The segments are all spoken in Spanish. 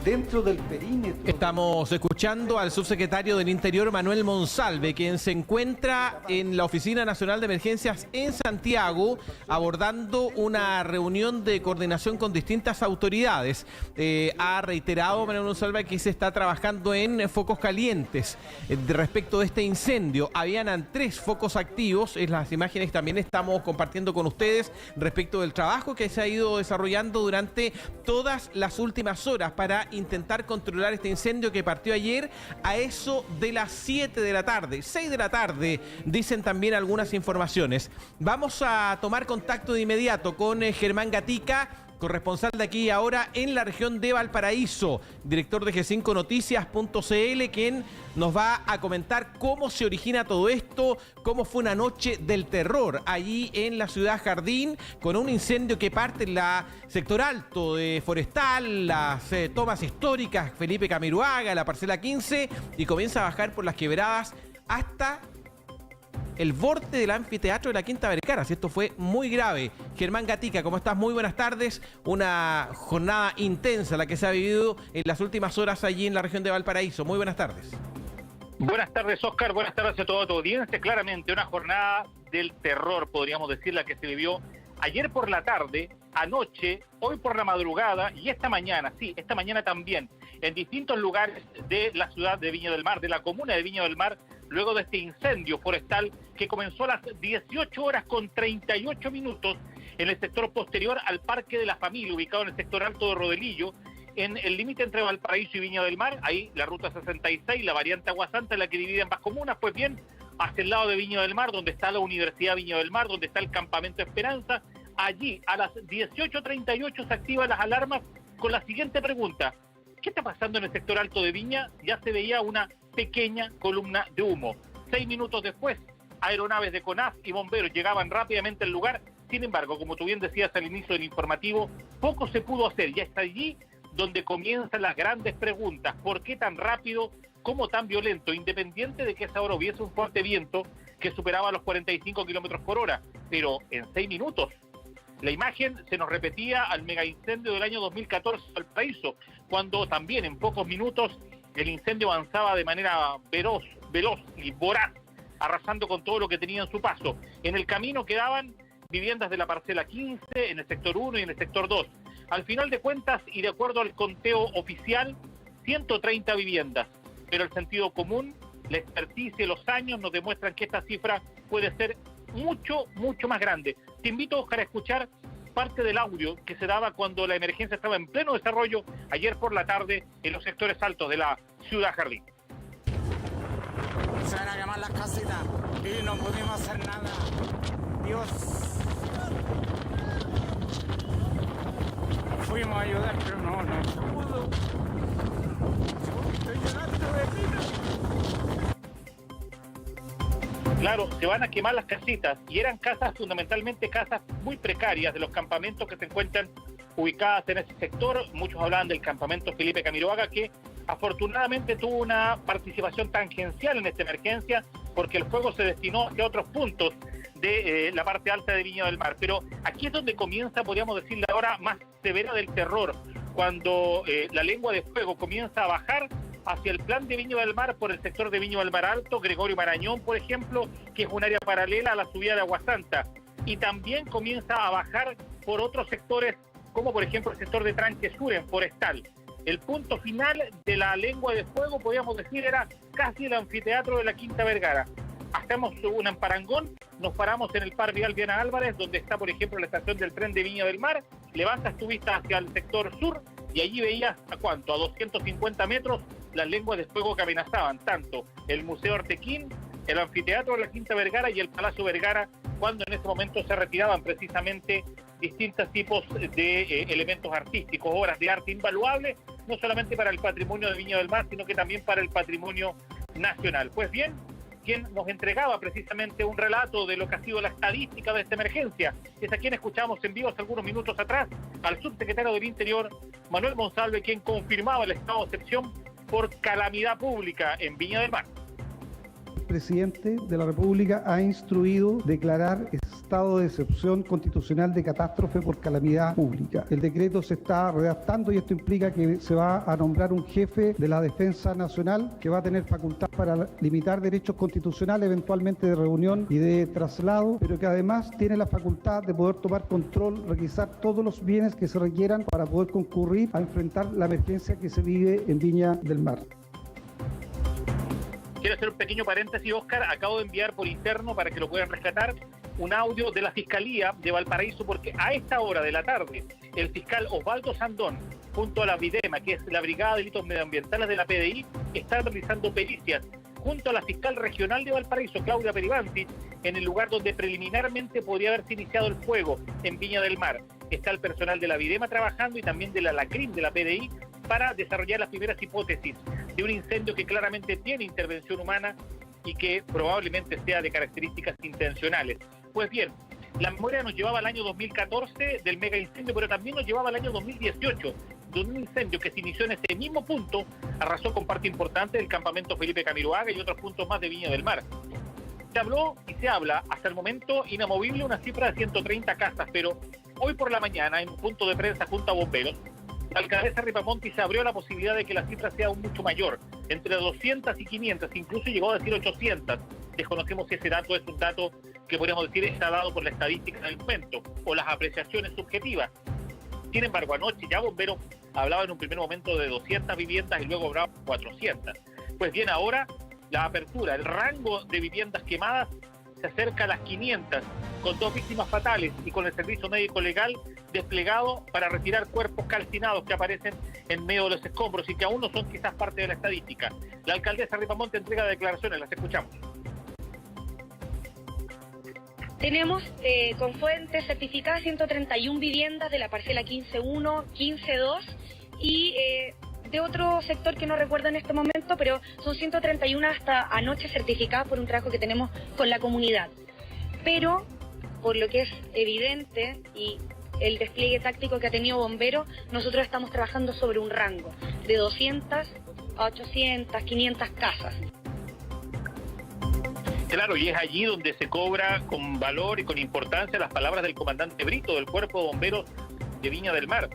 dentro del perímetro. Estamos escuchando al subsecretario del Interior, Manuel Monsalve, quien se encuentra en la Oficina Nacional de Emergencias en Santiago, abordando una reunión de coordinación con distintas autoridades. Ha reiterado Manuel Monsalve que se está trabajando en focos calientes. Respecto de este incendio, habían 3 focos activos, en las imágenes también estamos compartiendo con ustedes respecto del trabajo que se ha ido desarrollando durante todas las últimas horas para intentar controlar este incendio que partió ayer a eso de las 7 de la tarde, 6 de la tarde, dicen también algunas informaciones. Vamos a tomar contacto de inmediato con Germán Gatica, corresponsal de aquí y ahora en la región de Valparaíso, director de G5noticias.cl, quien nos va a comentar cómo se origina todo esto, cómo fue una noche del terror allí en la ciudad Jardín, con un incendio que parte en la sector alto de Forestal, las tomas históricas Felipe Camiroaga, la parcela 15, y comienza a bajar por las quebradas hasta el borde del anfiteatro de la Quinta Vergara. Esto fue muy grave. Germán Gatica, ¿cómo estás? Muy buenas tardes. Una jornada intensa la que se ha vivido en las últimas horas allí en la región de Valparaíso. Muy buenas tardes. Buenas tardes, Oscar. Buenas tardes a toda tu audiencia. Claramente una jornada del terror, podríamos decir, la que se vivió ayer por la tarde, anoche, hoy por la madrugada y esta mañana, sí, esta mañana también, en distintos lugares de la ciudad de Viña del Mar, de la comuna de Viña del Mar, luego de este incendio forestal que comenzó a las 18 horas con 38 minutos en el sector posterior al Parque de la Familia, ubicado en el sector alto de Rodelillo, en el límite entre Valparaíso y Viña del Mar. Ahí la ruta 66, la variante Agua Santa, la que divide ambas comunas. Pues bien, hacia el lado de Viña del Mar, donde está la Universidad Viña del Mar, donde está el Campamento Esperanza, allí a las 18:38 se activan las alarmas con la siguiente pregunta: ¿qué está pasando en el sector alto de Viña? Ya se veía una pequeña columna de humo. 6 minutos después, aeronaves de CONAF y bomberos llegaban rápidamente al lugar. Sin embargo, como tú bien decías al inicio del informativo, poco se pudo hacer. Ya está allí donde comienzan las grandes preguntas. ¿Por qué tan rápido? ¿Cómo tan violento? Independiente de que a esa hora hubiese un fuerte viento que superaba los 45 kilómetros por hora. Pero en 6 minutos, la imagen se nos repetía al megaincendio del año 2014 en Valparaíso, cuando también en pocos minutos el incendio avanzaba de manera veloz y voraz, arrasando con todo lo que tenía en su paso. En el camino quedaban viviendas de la parcela 15, en el sector 1 y en el sector 2. Al final de cuentas, y de acuerdo al conteo oficial, 130 viviendas. Pero el sentido común, la experticia y los años nos demuestran que esta cifra puede ser mucho más grande. Te invito, Oscar, a escuchar parte del audio que se daba cuando la emergencia estaba en pleno desarrollo ayer por la tarde en los sectores altos de la ciudad Jardín. Se van a quemar las casitas y no pudimos hacer nada. Dios. Fuimos a ayudar, pero no se pudo. Estoy llorando de pena. Claro, se van a quemar las casitas, y eran casas, fundamentalmente casas muy precarias de los campamentos que se encuentran ubicadas en ese sector. Muchos hablaban del campamento Felipe Camiroaga, que afortunadamente tuvo una participación tangencial en esta emergencia, porque el fuego se destinó hacia otros puntos de la parte alta de Viña del Mar. Pero aquí es donde comienza, podríamos decir, la hora más severa del terror, cuando la lengua de fuego comienza a bajar hacia el plan de Viña del Mar por el sector de Viña del Mar Alto, Gregorio Marañón, por ejemplo, que es un área paralela a la subida de Agua Santa. Y también comienza a bajar por otros sectores, como por ejemplo el sector de Tranque Sur, en Forestal. El punto final de la lengua de fuego, podríamos decir, era casi el anfiteatro de la Quinta Vergara. Hacemos un emparangón, nos paramos en el Par Vial Diana Álvarez, donde está, por ejemplo, la estación del tren de Viña del Mar, levantas tu vista hacia el sector sur y allí veías a 250 metros las lenguas de fuego que amenazaban tanto el Museo Artequín, el anfiteatro de la Quinta Vergara y el Palacio Vergara, cuando en ese momento se retiraban precisamente distintos tipos de elementos artísticos, obras de arte invaluables, no solamente para el patrimonio de Viña del Mar, sino que también para el patrimonio nacional. Pues bien, quien nos entregaba precisamente un relato de lo que ha sido la estadística de esta emergencia es a quien escuchamos en vivo hace algunos minutos atrás, al subsecretario del Interior, Manuel Monsalve, quien confirmaba el estado de excepción por calamidad pública en Viña del Mar. expresidente de la República ha instruido declarar estado de excepción constitucional de catástrofe por calamidad pública. El decreto se está redactando y esto implica que se va a nombrar un jefe de la Defensa Nacional que va a tener facultad para limitar derechos constitucionales, eventualmente de reunión y de traslado, pero que además tiene la facultad de poder tomar control, requisar todos los bienes que se requieran para poder concurrir a enfrentar la emergencia que se vive en Viña del Mar. Quiero hacer un pequeño paréntesis, Oscar. Acabo de enviar por interno, para que lo puedan rescatar, un audio de la Fiscalía de Valparaíso, porque a esta hora de la tarde el fiscal Osvaldo Sandón, junto a la BIDEMA, que es la Brigada de Delitos Medioambientales de la PDI, están realizando pericias junto a la fiscal regional de Valparaíso, Claudia Peribanti, en el lugar donde preliminarmente podría haberse iniciado el fuego, en Viña del Mar. Está el personal de la BIDEMA trabajando y también de la LACRIM de la PDI para desarrollar las primeras hipótesis de un incendio que claramente tiene intervención humana y que probablemente sea de características intencionales. Pues bien, la memoria nos llevaba al año 2014 del mega incendio, pero también nos llevaba al año 2018, de un incendio que se inició en ese mismo punto, arrasó con parte importante del campamento Felipe Camiroaga y otros puntos más de Viña del Mar. Se habló y se habla, hasta el momento inamovible, una cifra de 130 casas, pero hoy por la mañana, en un punto de prensa junto a bomberos, la alcaldesa Ripamonti se abrió la posibilidad de que la cifra sea aún mucho mayor, entre 200 y 500, incluso llegó a decir 800. Desconocemos si ese dato es un dato que podríamos decir está dado por la estadística del momento o las apreciaciones subjetivas. Sin embargo, anoche ya bomberos hablaba en un primer momento de 200 viviendas y luego hablaba de 400. Pues bien, ahora la apertura, el rango de viviendas quemadas se acerca a las 500, con 2 víctimas fatales y con el servicio médico legal desplegado para retirar cuerpos calcinados que aparecen en medio de los escombros y que aún no son quizás parte de la estadística. La alcaldesa Ripamonti entrega declaraciones, las escuchamos. Tenemos con fuentes certificadas 131 viviendas de la parcela 15.1, 15.2 y de otro sector que no recuerdo en este momento, pero son 131 hasta anoche certificadas por un trabajo que tenemos con la comunidad. Pero, por lo que es evidente y el despliegue táctico que ha tenido Bomberos, nosotros estamos trabajando sobre un rango de 200 a 800, 500 casas. Claro, y es allí donde se cobra con valor y con importancia las palabras del comandante Brito del Cuerpo de Bomberos de Viña del Mar,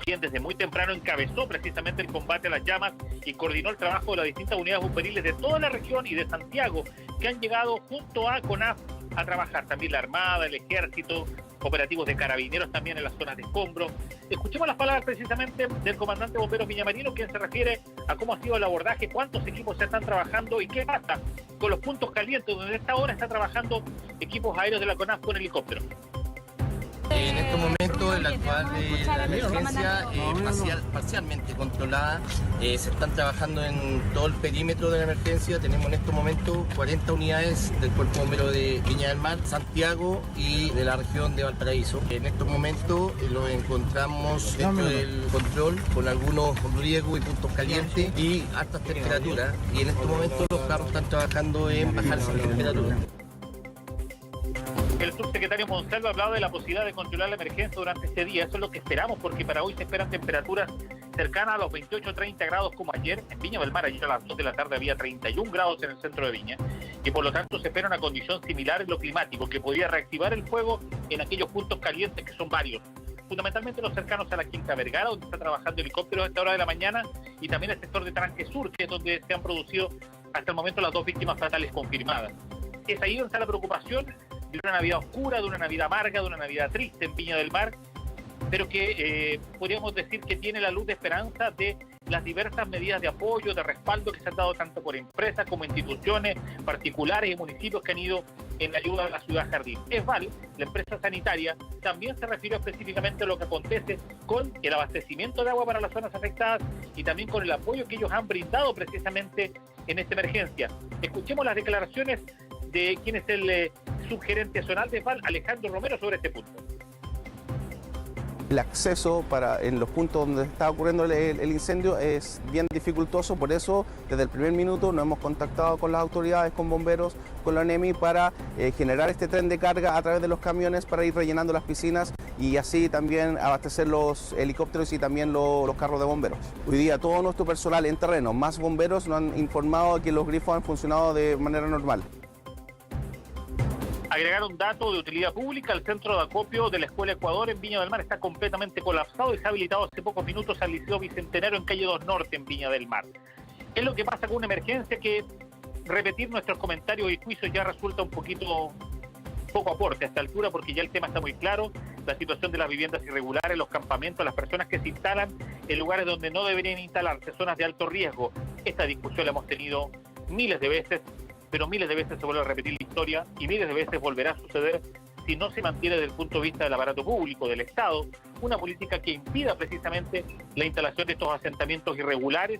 quien desde muy temprano encabezó precisamente el combate a las llamas y coordinó el trabajo de las distintas unidades bomberiles de toda la región y de Santiago, que han llegado junto a CONAF a trabajar. También la Armada, el Ejército, operativos de carabineros también en las zonas de escombros. Escuchemos las palabras precisamente del comandante bomberos Villamarino, quien se refiere a cómo ha sido el abordaje, cuántos equipos se están trabajando y qué pasa con los puntos calientes, donde a esta hora están trabajando equipos aéreos de la CONAF con helicópteros. En estos momentos, la actual la emergencia parcialmente controlada, se están trabajando en todo el perímetro de la emergencia. Tenemos en estos momentos 40 unidades del Cuerpo Bombero de Viña del Mar, Santiago y de la región de Valparaíso. En estos momentos los encontramos dentro del control con algunos riesgos y puntos calientes y altas temperaturas. Y en estos momentos los carros están trabajando en bajar esa temperatura. El subsecretario Monsalve hablaba de la posibilidad de controlar la emergencia durante este día. Eso es lo que esperamos, porque para hoy se esperan temperaturas cercanas a los 28-30 grados como ayer en Viña del Mar. Ayer a las 2 de la tarde había 31 grados en el centro de Viña y por lo tanto se espera una condición similar en lo climático que podría reactivar el fuego en aquellos puntos calientes que son varios. Fundamentalmente los cercanos a la Quinta Vergara, donde está trabajando helicópteros a esta hora de la mañana, y también el sector de Tranque Sur, que es donde se han producido hasta el momento las 2 víctimas fatales confirmadas. Es ahí donde está la preocupación de una Navidad oscura, de una Navidad amarga, de una Navidad triste en Viña del Mar, pero que podríamos decir que tiene la luz de esperanza de las diversas medidas de apoyo, de respaldo que se han dado tanto por empresas como instituciones particulares y municipios que han ido en ayuda a la ciudad jardín. ESVAL, la empresa sanitaria, también se refirió específicamente a lo que acontece con el abastecimiento de agua para las zonas afectadas y también con el apoyo que ellos han brindado precisamente en esta emergencia. Escuchemos las declaraciones de quien es el subgerente zonal de ESVAL, Alejandro Romero, sobre este punto. El acceso en los puntos donde está ocurriendo el incendio es bien dificultoso, por eso desde el primer minuto nos hemos contactado con las autoridades, con bomberos, con la ONEMI para generar este tren de carga a través de los camiones para ir rellenando las piscinas y así también abastecer los helicópteros y también los carros de bomberos. Hoy día todo nuestro personal en terreno, más bomberos, nos han informado que los grifos han funcionado de manera normal. Agregar un dato de utilidad pública: el centro de acopio de la Escuela Ecuador en Viña del Mar está completamente colapsado y se ha habilitado hace pocos minutos al Liceo Bicentenario en calle 2 Norte en Viña del Mar. Es lo que pasa con una emergencia que repetir nuestros comentarios y juicios ya resulta un poco aporte a esta altura, porque ya el tema está muy claro. La situación de las viviendas irregulares, los campamentos, las personas que se instalan en lugares donde no deberían instalarse, zonas de alto riesgo. Esta discusión la hemos tenido miles de veces, pero miles de veces se vuelve a repetir la historia y miles de veces volverá a suceder si no se mantiene desde el punto de vista del aparato público, del Estado, una política que impida precisamente la instalación de estos asentamientos irregulares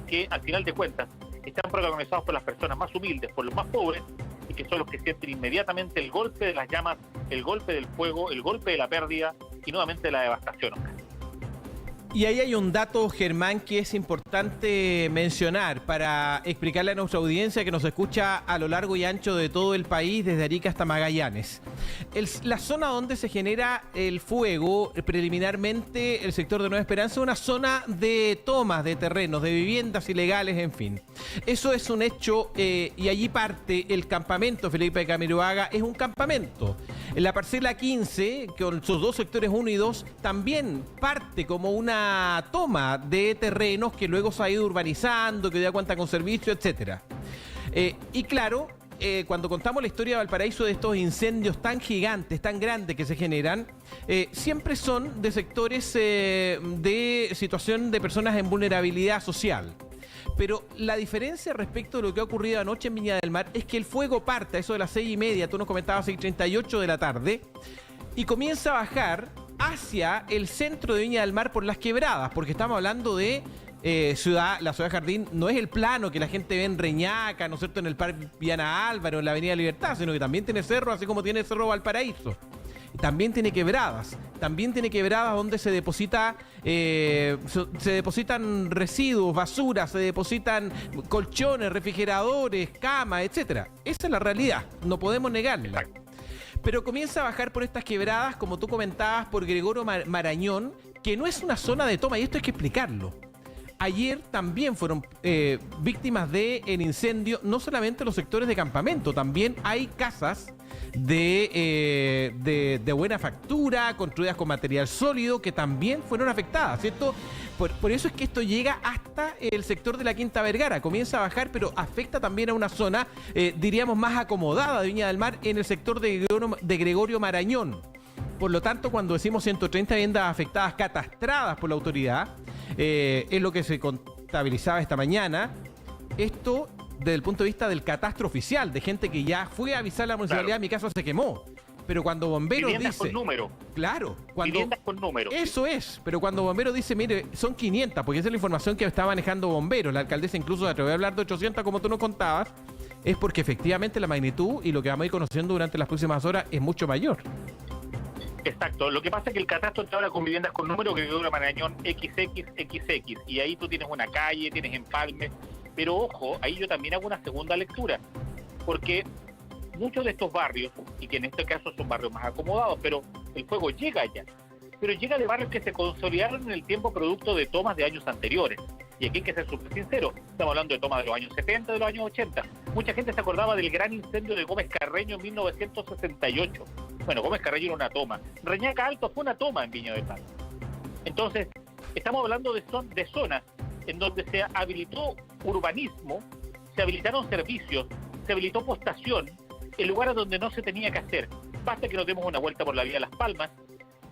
que, al final de cuentas, están protagonizados por las personas más humildes, por los más pobres, y que son los que sienten inmediatamente el golpe de las llamas, el golpe del fuego, el golpe de la pérdida y nuevamente la devastación. Y ahí hay un dato, Germán, que es importante mencionar para explicarle a nuestra audiencia que nos escucha a lo largo y ancho de todo el país, desde Arica hasta Magallanes. La zona donde se genera el fuego, preliminarmente el sector de Nueva Esperanza, es una zona de tomas de terrenos, de viviendas ilegales, en fin. Eso es un hecho y allí parte el campamento Felipe Camiroaga, es un campamento. En la parcela 15, con sus dos sectores 1 y 2, también parte como una toma de terrenos que luego se ha ido urbanizando, que ya cuenta con servicio, etcétera. Y claro, cuando contamos la historia de Valparaíso, de estos incendios tan gigantes, tan grandes que se generan, siempre son de sectores de situación de personas en vulnerabilidad social. Pero la diferencia respecto de lo que ha ocurrido anoche en Viña del Mar es que el fuego parte a eso de las 6:30, tú nos comentabas 6:38 de la tarde, y comienza a bajar hacia el centro de Viña del Mar por las quebradas, porque estamos hablando de la ciudad Jardín, no es el plano que la gente ve en Reñaca, ¿no es cierto?, en el Parque Viana Álvaro, en la Avenida Libertad, sino que también tiene cerro, así como tiene Cerro Valparaíso. También tiene quebradas donde se depositan residuos, basura, se depositan colchones, refrigeradores, camas, etcétera. Esa es la realidad, no podemos negarla. Pero comienza a bajar por estas quebradas, como tú comentabas, por Gregorio Marañón, que no es una zona de toma, y esto hay que explicarlo. Ayer también fueron víctimas del incendio, no solamente los sectores de campamento, también hay casas de buena factura, construidas con material sólido, que también fueron afectadas, ¿cierto? Por eso es que esto llega hasta el sector de la Quinta Vergara, comienza a bajar, pero afecta también a una zona, diríamos, más acomodada de Viña del Mar, en el sector de Gregorio Marañón. Por lo tanto, cuando decimos 130 viviendas afectadas, catastradas por la autoridad, es lo que se contabilizaba esta mañana. Esto desde el punto de vista del catastro oficial, de gente que ya fue a avisar a la municipalidad, mi casa se quemó. Pero cuando bomberos viviendas dice... con número. Claro. Viviendas con número. Eso es. Pero cuando bomberos dice, mire, son 500, porque esa es la información que está manejando bomberos. La alcaldesa incluso se atrevió a hablar de 800, como tú nos contabas. Es porque efectivamente la magnitud y lo que vamos a ir conociendo durante las próximas horas es mucho mayor. Exacto. Lo que pasa es que el catastro te habla con viviendas con número que dura Marañón XXXX. Y ahí tú tienes una calle, tienes empalme. Pero ojo, ahí yo también hago una segunda lectura. Porque muchos de estos barrios, y que en este caso son barrios más acomodados, pero el fuego llega allá. Pero llega de barrios que se consolidaron en el tiempo producto de tomas de años anteriores. Y aquí hay que ser súper sincero, estamos hablando de tomas de los años 70, de los años 80. Mucha gente se acordaba del gran incendio de Gómez Carreño en 1968. Bueno, Gómez Carreño era una toma. Reñaca Alto fue una toma en Viña del Mar. Entonces, estamos hablando de zonas en donde se habilitó urbanismo, se habilitaron servicios, se habilitó postación, en lugares donde no se tenía que hacer. Basta que nos demos una vuelta por la vía Las Palmas,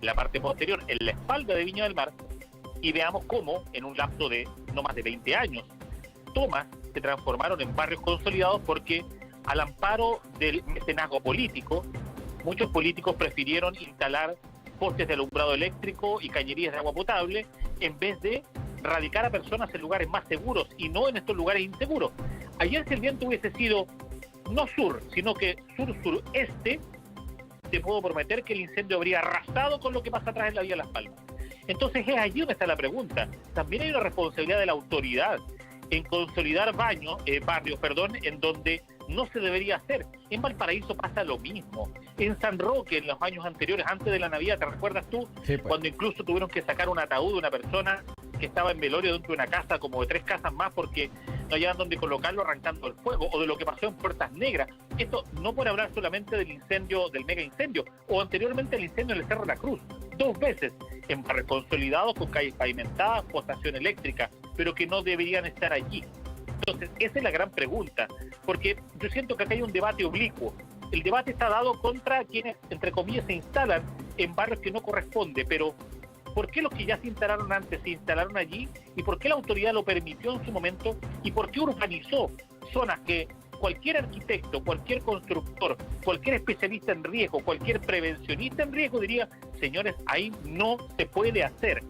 la parte posterior, en la espalda de Viña del Mar, y veamos cómo, en un lapso de no más de 20 años, tomas se transformaron en barrios consolidados porque, al amparo del mecenazgo político, muchos políticos prefirieron instalar postes de alumbrado eléctrico y cañerías de agua potable en vez de radicar a personas en lugares más seguros y no en estos lugares inseguros. Ayer, si el viento hubiese sido no sur, sino que sur-sureste, te puedo prometer que el incendio habría arrasado con lo que pasa atrás en la vía Las Palmas. Entonces es allí donde está la pregunta. También hay una responsabilidad de la autoridad en consolidar barrios, en donde no se debería hacer. En Valparaíso pasa lo mismo. En San Roque, en los años anteriores, antes de la Navidad, ¿te recuerdas tú? Sí, pues. Cuando incluso tuvieron que sacar un ataúd de una persona que estaba en velorio dentro de una casa, como de 3 casas más, porque no hallaban dónde colocarlo arrancando el fuego, o de lo que pasó en Puertas Negras. Esto no por hablar solamente del incendio, del mega incendio, o anteriormente el incendio en el Cerro de la Cruz, 2 veces, en barrios consolidados, con calles pavimentadas, postación eléctrica, pero que no deberían estar allí. Entonces, esa es la gran pregunta, porque yo siento que acá hay un debate oblicuo. El debate está dado contra quienes, entre comillas, se instalan en barrios que no corresponde, pero ¿por qué los que ya se instalaron antes se instalaron allí? ¿Y por qué la autoridad lo permitió en su momento? ¿Y por qué urbanizó zonas que cualquier arquitecto, cualquier constructor, cualquier especialista en riesgo, cualquier prevencionista en riesgo diría, señores, ahí no se puede hacer?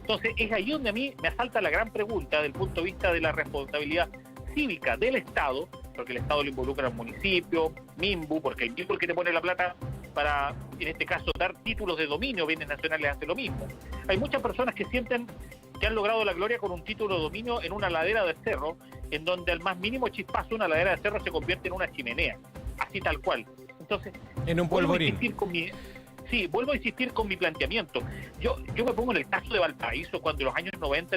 Entonces es ahí donde a mí me asalta la gran pregunta del punto de vista de la responsabilidad cívica del Estado, porque el Estado lo involucra al municipio, MIMBU, porque el MIMBU es el que te pone la plata para, en este caso, dar títulos de dominio, bienes nacionales hace lo mismo. Hay muchas personas que sienten que han logrado la gloria con un título de dominio en una ladera del cerro, en donde al más mínimo chispazo una ladera del cerro se convierte en una chimenea, así tal cual. Entonces, en un polvorín. Vuelvo a insistir con mi planteamiento. Yo me pongo en el caso de Valparaíso, cuando en los años 90,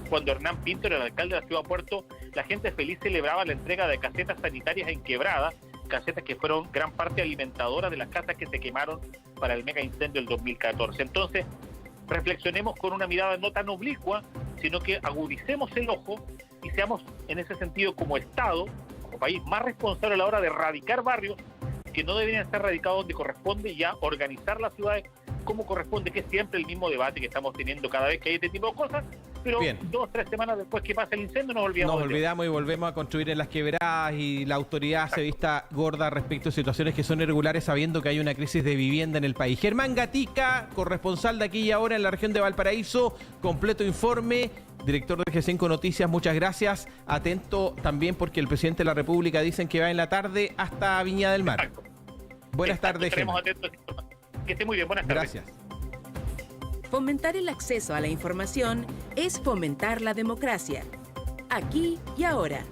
cuando Hernán Pinto era el alcalde de la ciudad de Puerto, la gente feliz celebraba la entrega de casetas sanitarias en Quebrada, casetas que fueron gran parte alimentadoras de las casas que se quemaron para el mega incendio del 2014. Entonces, reflexionemos con una mirada no tan oblicua, sino que agudicemos el ojo y seamos, en ese sentido, como Estado, como país, más responsable a la hora de erradicar barrios que no deberían estar radicados donde corresponde, y ya organizar las ciudades como corresponde, que es siempre el mismo debate que estamos teniendo cada vez que hay este tipo de cosas, pero Bien. 2 o 3 semanas después que pasa el incendio nos olvidamos y volvemos a construir en las quebradas, y la autoridad se vista gorda respecto a situaciones que son irregulares, sabiendo que hay una crisis de vivienda en el país. Germán Gatica, corresponsal de aquí y ahora en la región de Valparaíso, completo informe, director de G5 Noticias, muchas gracias. Atento también porque el presidente de la República dicen que va en la tarde hasta Viña del Mar. Exacto. Buenas tardes, Estaremos Germán. atentos. Que esté muy bien, buenas tardes. Gracias. Fomentar el acceso a la información es fomentar la democracia. Aquí y ahora.